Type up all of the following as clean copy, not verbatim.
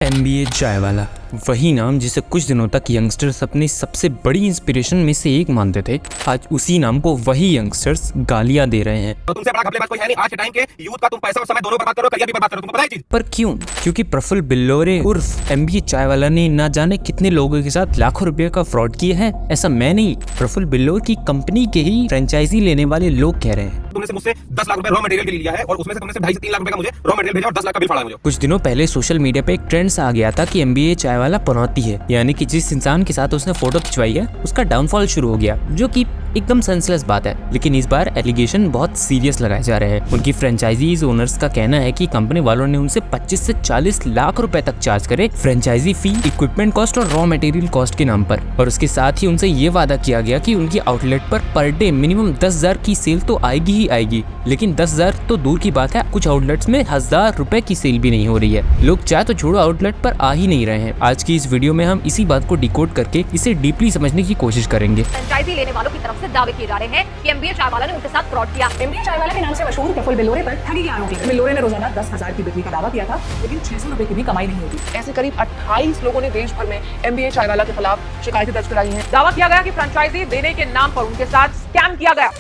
MBA चाय वाला, वही नाम जिसे कुछ दिनों तक यंगस्टर्स अपनी सबसे बड़ी इंस्पिरेशन में से एक मानते थे, आज उसी नाम को वही यंगस्टर्स गालियां दे रहे हैं। तो तुमसे बड़ा घपलेबाज कोई है नहीं। आज के टाइम के यूथ का तुम पैसा और समय दोनों बर्बाद करो, करियर भी बर्बाद करो। तुमको पता है चीज? पर क्यों? क्योंकि प्रफुल्ल बिल्लोरे उर्फ MBA चाय वाला ने ना जाने कितने लोगों के साथ लाखों रुपए का फ्रॉड किया है। ऐसा मैं नहीं, प्रफुल्ल बिल्लोर की कंपनी के ही फ्रेंचाइजी लेने वाले लोग कह रहे हैं। तुमने से मुझसे 10 लाख रुपए रॉ मटेरियल के लिए लिया है और उसमें से तुमने से 2.5 से 3 लाख रुपए का मुझे रॉ मटेरियल भेजा और 10 लाख का बिल फाड़ा मुझे। कुछ दिनों पहले सोशल मीडिया पे एक ट्रेंड सा आ गया था कि MBA चाय वाला पनौती है, यानी कि जिस इंसान के साथ उसने फोटो खिंचवाई है उसका डाउनफॉल शुरू हो गया, जो कि एकदम सेंसलेस बात है। लेकिन इस बार एलिगेशन बहुत सीरियस लगाए जा रहे हैं। उनकी फ्रेंचाइजीज ओनर्स का कहना है कि कंपनी वालों ने उनसे 25 से 40 लाख रुपए तक चार्ज करे फ्रेंचाइजी फी, इक्विपमेंट कॉस्ट और रॉ मटेरियल कॉस्ट के नाम पर। और उसके साथ ही उनसे ये वादा किया गया कि उनकी आउटलेट पर डे मिनिमम 10,000 की सेल तो आएगी ही आएगी। लेकिन 10,000 तो दूर की बात है, कुछ आउटलेट्स में 1,000 रुपए की सेल भी नहीं हो रही है। लोग चाहे तो छोड़ो, आउटलेट पर आ ही नहीं रहे हैं। आज की इस वीडियो में हम इसी बात को डिकोड करके इसे डीपली समझने की कोशिश करेंगे। फ्रेंचाइजी लेने वालों की तरफ से दावे किए जा रहे हैं कि MBA चाय वाला ने उनके साथ फ्रॉड किया। MBA चाय वाला के नाम से मशहूर प्रफुल्ल बिल्लोरे पर ठगी के आरोपी। बिल्लोरे ने रोजाना 10,000 की बिक्री का दावा किया था, लेकिन 600 रुपए की भी कमाई नहीं होती। ऐसे करीब 28 लोगों ने देश भर में MBA चाय वाला के खिलाफ शिकायतें दर्ज कराई हैं। दावा किया गया कि फ्रेंचाइजी देने के नाम पर उनके साथ स्कैम किया गया।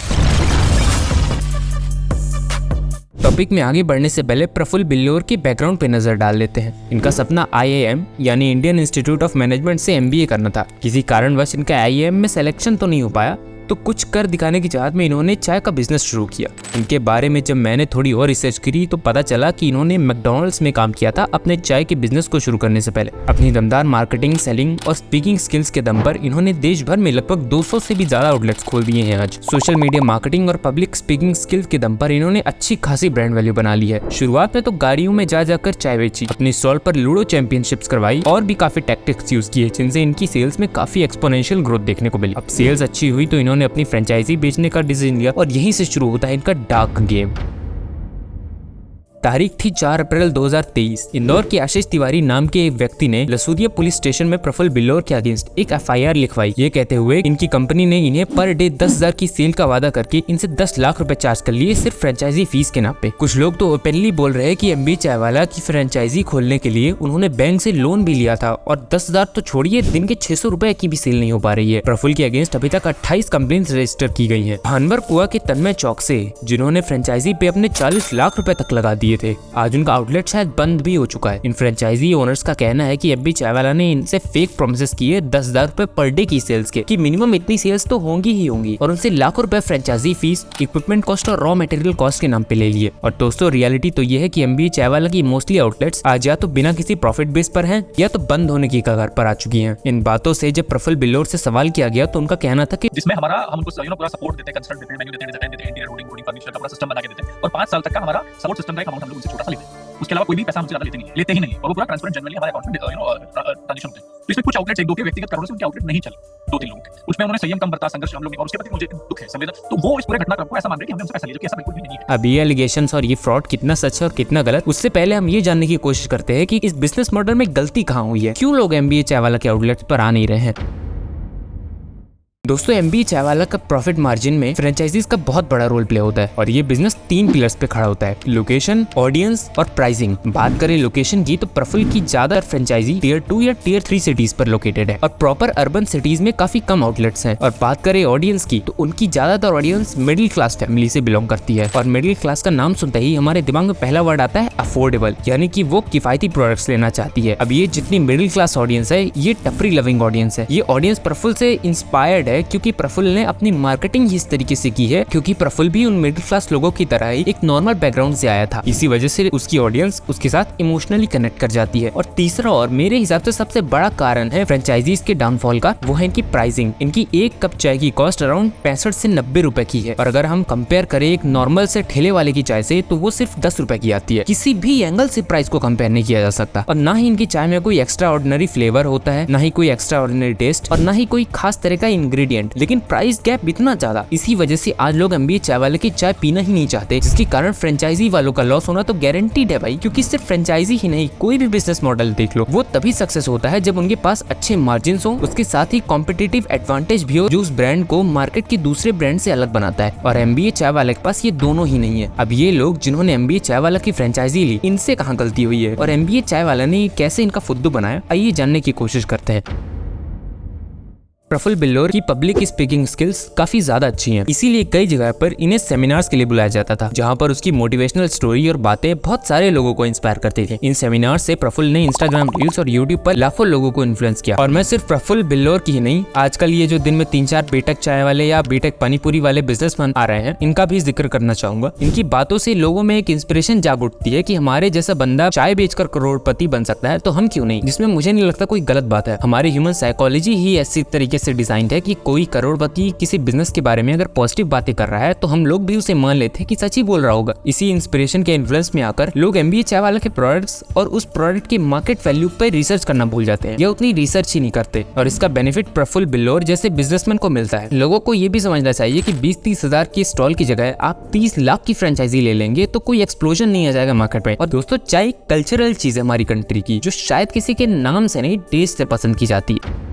टॉपिक में आगे बढ़ने से पहले प्रफुल्ल बिल्लोर के बैकग्राउंड पे नजर डाल लेते हैं। इनका सपना IIM यानी इंडियन इंस्टीट्यूट ऑफ मैनेजमेंट से MBA करना था। किसी कारणवश इनका IIM में सिलेक्शन तो नहीं हो पाया, तो कुछ कर दिखाने की चाहत में इन्होंने चाय का बिजनेस शुरू किया। इनके बारे में जब मैंने थोड़ी और रिसर्च करी तो पता चला कि इन्होंने मैकडॉनल्ड्स में काम किया था अपने चाय के बिजनेस को शुरू करने से पहले। अपनी दमदार मार्केटिंग, सेलिंग और स्पीकिंग स्किल्स के दम पर इन्होंने देश भर में लगभग 200 से भी ज्यादा आउटलेट्स खोल दिए हैं। आज सोशल मीडिया मार्केटिंग और पब्लिक स्पीकिंग स्किल्स के दम पर इन्होंने अच्छी खासी ब्रांड वैल्यू बना ली है। शुरुआत में तो गाड़ियों में जा जाकर चाय बेची, अपनी स्टॉल पर लूडो चैंपियनशिप्स करवाई और भी काफी टैक्टिक्स यूज किए, जिनसे इनकी सेल्स में काफी एक्सपोनेंशियल ग्रोथ देखने को मिली। अब सेल्स अच्छी हुई तो इन्होंने अपनी फ्रेंचाइजी बेचने का डिसीजन लिया और यहीं से शुरू होता है इनका डार्क गेम। तारीख थी 4 अप्रैल 2023। इंदौर के आशीष तिवारी नाम के एक व्यक्ति ने लसूदिया पुलिस स्टेशन में प्रफुल्ल बिल्लोर के अगेंस्ट एक FIR लिखवाई, ये कहते हुए इनकी कंपनी ने इन्हें पर डे 10,000 की सेल का वादा करके इनसे 10 लाख रुपए चार्ज कर लिए सिर्फ फ्रेंचाइजी फीस के नाम पे। कुछ लोग तो ओपनली बोल रहे हैं कि MBA चाय वाला की फ्रेंचाइजी खोलने के लिए उन्होंने बैंक से लोन भी लिया था और 10,000 तो छोड़िए, दिन के 600 रुपए की भी सेल नहीं हो पा रही है। प्रफुल्ल के अगेंस्ट अभी तक 28 कंप्लेंट्स रजिस्टर की गई है। भानवर कुआ के तन्मय चौक से, जिन्होंने फ्रेंचाइजी पे अपने 40 लाख रुपए तक लगा दिए थे, आज उनका आउटलेट शायद बंद भी हो चुका है। इन फ्रेंचाइजी ओनर्स का कहना है कि MBA चाय वाला ने इनसे फेक प्रोमिसेस किए 10,000 रुपए पर डे की सेल्स के, कि मिनिमम इतनी सेल्स तो होंगी ही होंगी, और उनसे लाखों रुपए फ्रेंचाइजी फीस, इक्विपमेंट कॉस्ट और रॉ मटेरियल कॉस्ट के नाम पे ले लिए। और दोस्तों, रियलिटी तो ये है कि MBA चाय वाला की मोस्टली आउटलेट्स आज या तो बिना किसी प्रॉफिट बेस पर हैं या तो बंद होने की कगार पर आ चुकी हैं। इन बातों से जब प्रफुल्ल बिल्लोर से सवाल किया गया तो उनका कहना था कि जिसमें हम उनको पूरा सपोर्ट देते हैं, कंसल्ट देते हैं, मेन्यू देते हैं, डिजाइन देते हैं, इंटीरियर रोडिंग फर्नीचर का पूरा सिस्टम बना के देते हैं और 5 साल तक का हमारा सपोर्ट सिस्टम का एक अमाउंट हम लोग उनसे छोटा सा लेते हैं। उसके अलावा कोई भी पैसा हमसे ज्यादा लेते ही नहीं और वो पूरा ट्रांसपेरेंट जनरली हमारे अकाउंट में ट्रांजेक्शन होते हैं। तो इसमें कुछ आउटलेट्स, एक दो के व्यक्तिगत कारणों से उनके आउटलेट नहीं चले, 2-3 लोगों के, उसमें उन्होंने संयम कम बरता, संघर्ष हम लोग, और उसके प्रति मुझे दुख है, संवेदना, तो वो इस पूरे घटनाक्रम को ऐसा मान रहे हैं कि हमने उनसे पैसा लिया, जबकि ऐसा बिल्कुल भी नहीं है। अब ये एलिगेशंस और ये फ्रॉड कितना सच है और कितना गलत, उससे पहले हम ये जानने की कोशिश करते हैं कि इस बिजनेस मॉडल में गलती कहाँ हुई है, क्यों लोग MBA चाय वाला के आउटलेट्स पर आ नहीं रहे हैं। दोस्तों, MBA चाय वाला का प्रॉफिट मार्जिन में फ्रेंचाइजीज का बहुत बड़ा रोल प्ले होता है और ये बिजनेस 3 पिलर्स पे खड़ा होता है: लोकेशन, ऑडियंस और प्राइसिंग। बात करें लोकेशन की तो प्रफुल्ल की ज्यादा फ्रेंचाइजी Tier 2 या Tier 3 सिटीज पर लोकेटेड है और प्रॉपर अर्बन सिटीज में काफी कम आउटलेट्स हैं। और बात करें ऑडियंस की तो उनकी ज्यादातर ऑडियंस मिडिल क्लास फैमिली से बिलोंग करती है और मिडिल क्लास का नाम सुनते ही हमारे दिमाग में पहला वर्ड आता है अफोर्डेबल, यानी कि वो किफायती प्रोडक्ट्स लेना चाहती है। अब ये जितनी मिडिल क्लास ऑडियंस है, ये टपरी लविंग ऑडियंस है। ये ऑडियंस प्रफुल्ल से इंस्पायर्ड है क्योंकि प्रफुल्ल ने अपनी मार्केटिंग ही इस तरीके से की है, क्योंकि प्रफुल्ल भी उन मिडिल क्लास लोगों की तरह ही एक नॉर्मल बैकग्राउंड से आया था। इसी वजह से उसकी ऑडियंस उसके साथ इमोशनली कनेक्ट कर जाती है। और तीसरा और मेरे हिसाब से सबसे बड़ा कारण है फ्रेंचाइजीज के डाउनफॉल का, वो है इनकी प्राइसिंग। इनकी एक कप चाय की कॉस्ट अराउंड 65 से 90 रुपए की है और अगर हम कंपेयर करें एक नॉर्मल से ठेले वाले की चाय से तो वो सिर्फ 10 रुपए की आती है। किसी भी एंगल से प्राइस को कंपेयर नहीं किया जा सकता और ना ही इनकी चाय में कोई एक्स्ट्रा ऑर्डिनरी फ्लेवर होता है, ना ही कोई एक्स्ट्रा ऑर्डिनरी टेस्ट और ना ही कोई खास तरह का इंग्रेडिएंट इंग्रेडिएंट, लेकिन प्राइस गैप इतना ज्यादा, इसी वजह से आज लोग MBA चाय वाले की चाय पीना ही नहीं चाहते, जिसके कारण फ्रेंचाइजी वालों का लॉस होना तो गारंटीड है भाई। क्योंकि सिर्फ फ्रेंचाइजी ही नहीं, कोई भी बिजनेस मॉडल देख लो, वो तभी सक्सेस होता है जब उनके पास अच्छे मार्जिन हो, उसके साथ ही कॉम्पिटिटिव एडवांटेज भी हो जो उस ब्रांड को मार्केट के दूसरे ब्रांड से अलग बनाता है। और MBA चाय वाले के पास ये दोनों ही नहीं है। अब ये लोग जिन्होंने MBA चाय वाला की फ्रेंचाइजी ली, इनसे कहाँ गलती हुई है और MBA चाय वाला ने कैसे इनका फुद्दू बनाया, आइए जानने की कोशिश करते हैं। प्रफुल्ल बिल्लौर की पब्लिक स्पीकिंग स्किल्स काफी ज्यादा अच्छी हैं, इसीलिए कई जगह पर इन्हें सेमिनार्स के लिए बुलाया जाता था, जहां पर उसकी मोटिवेशनल स्टोरी और बातें बहुत सारे लोगों को इंस्पायर करती थी। इन सेमिनार से प्रफुल्ल ने इंस्टाग्राम रील्स और यूट्यूब पर लाखों लोगों को इन्फ्लुएंस किया। और मैं सिर्फ प्रफुल्ल बिल्लौर की ही नहीं, आजकल ये जो दिन में 3-4 बीटेक चाय वाले या बीटेक पानीपुरी वाले बिजनेसमैन आ रहे हैं, इनका भी जिक्र करना चाहूंगा। इनकी बातों से लोगों में एक इंस्पिरेशन जाग उठती है कि हमारे जैसा बंदा चाय बेचकर करोड़पति बन सकता है, तो हम क्यों नहीं, जिसमें मुझे नहीं लगता कोई गलत बात है। हमारी ह्यूमन साइकोलॉजी ही ऐसी तरीके से डिजाइंड है कि कोई करोड़पति किसी बिजनेस के बारे में अगर पॉजिटिव बातें कर रहा है तो हम लोग भी उसे मान लेते हैं कि सच ही बोल रहा होगा। इसी इंस्पिरेशन के इन्फ्लुएंस में आकर लोग MBA चाय वाला के प्रोडक्ट्स और उस प्रोडक्ट के मार्केट वैल्यू पर रिसर्च करना भूल जाते हैं या उतनी रिसर्च ही नहीं करते, और इसका बेनिफिट प्रफुल्ल बिल्लौर जैसे बिजनेसमैन को मिलता है। लोगों को ये भी समझना चाहिए कि 20-30 हजार की स्टॉल की जगह आप 30 लाख की फ्रेंचाइजी ले लेंगे तो कोई एक्सप्लोजन नहीं आ जाएगा मार्केट में। और दोस्तों, चाय कल्चरल चीज है हमारी कंट्री की, जो शायद किसी के नाम से नहीं, टेस्ट से पसंद की जाती है।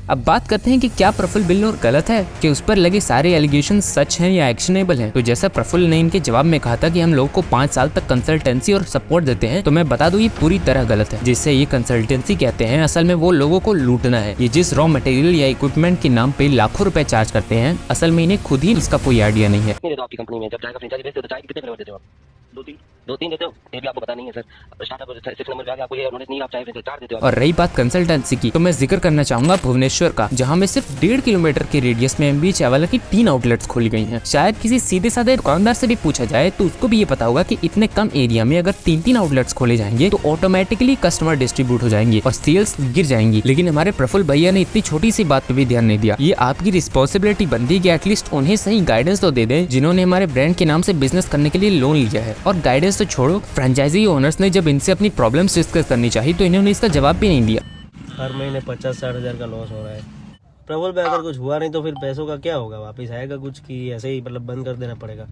अब बात करते हैं कि क्या प्रफुल्ल बिल्लौर गलत है, कि उस पर लगे सारे एलिगेशन सच हैं या एक्शनेबल हैं। तो जैसा प्रफुल्ल ने इनके जवाब में कहा था कि हम लोग को 5 साल तक कंसल्टेंसी और सपोर्ट देते हैं, तो मैं बता दूं ये पूरी तरह गलत है। जिससे ये कंसल्टेंसी कहते हैं, असल में वो लोगों को लूटना है। ये जिस रॉ मटेरियल या इक्विपमेंट के नाम पे लाखों रुपए चार्ज करते हैं, असल में इन्हें खुद ही इसका कोई आइडिया नहीं है। तो आपकी कंपनी में जब चाय का फ्रेंचाइजी बेचते हो तो चाय कितने फ्लेवर देते हो आप? 2-3 देते हो? ये भी आपको पता नहीं है सर। स्टार्टअप 6 नंबर पे आके आपको ये नॉलेज नहीं, आप चाय फ्रेंचाइजी 4 देते हो। और रही बात कंसल्टेंसी की, तो मैं जिक्र करना चाहूंगा भुवनेश्वर का, जहां में सिर्फ 1.5 किलोमीटर के रेडियस में MBA चाय वाला की 3 आउटलेट्स खोली गई हैं। शायद किसी सीधे साधे दुकानदार से भी पूछा जाए तो उसको भी ये पता होगा कि इतने कम एरिया में अगर 3 आउटलेट्स खोले जाएंगे तो ऑटोमेटिकली कस्टमर डिस्ट्रीब्यूट हो जाएंगे और सेल्स गिर जाएंगी। लेकिन हमारे प्रफुल्ल भैया ने इतनी छोटी सी बात पे भी ध्यान नहीं दिया। ये आपकी रिस्पॉन्सिबिलिटी बनती है कि एटलीस्ट उन्हें सही गाइडेंस तो दे दें, जिन्होंने हमारे ब्रांड के नाम से बिजनेस करने के लिए लोन लिया है। और गाइडेंस तो छोड़ो, फ्रेंचाइजी ओनर्स ने जब इनसे अपनी प्रॉब्लम्स डिस्कस करनी चाहिए तो इन्होंने इसका जवाब भी नहीं दिया। हर महीने 50-60 हज़ार का लॉस हो रहा है। प्रबल पे अगर कुछ हुआ नहीं तो फिर पैसों का क्या होगा, वापस आएगा कुछ कि ऐसे ही मतलब बंद कर देना पड़ेगा?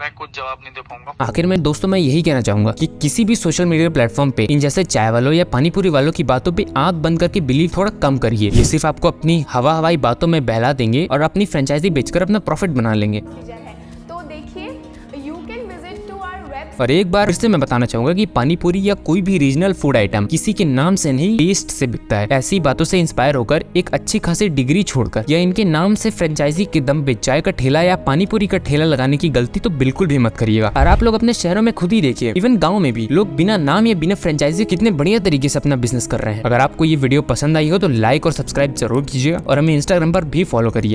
मैं कुछ जवाब नहीं दे पाऊंगा। आखिर में दोस्तों मैं यही कहना चाहूंगा कि किसी भी सोशल मीडिया प्लेटफॉर्म पे इन जैसे चाय वालों या पानीपुरी वालों की बातों पे आंख बंद करके बिलीव थोड़ा कम करिए। ये सिर्फ आपको अपनी हवाई बातों में बहला देंगे और अपनी फ्रेंचाइजी बेचकर अपना प्रॉफिट बना लेंगे। तो देखिए, you can visit to our website. और एक बार फिर से मैं बताना चाहूंगा कि पानीपुरी या कोई भी रीजनल फूड आइटम किसी के नाम से नहीं, टेस्ट से बिकता है। ऐसी बातों से इंस्पायर होकर एक अच्छी खासी डिग्री छोड़कर या इनके नाम से फ्रेंचाइजी के दम पे चाय का ठेला या पानीपुरी का ठेला लगाने की गलती तो बिल्कुल भी मत करिएगा। और आप लोग अपने शहरों में खुद ही देखिए, इवन गाँव में भी लोग बिना नाम या बिना फ्रेंचाइजी कितने बढ़िया तरीके से अपना बिजनेस कर रहे हैं। अगर आपको ये वीडियो पसंद आई हो तो लाइक और सब्सक्राइब जरूर कीजिएगा और हमें इंस्टाग्राम पर भी फॉलो करिए।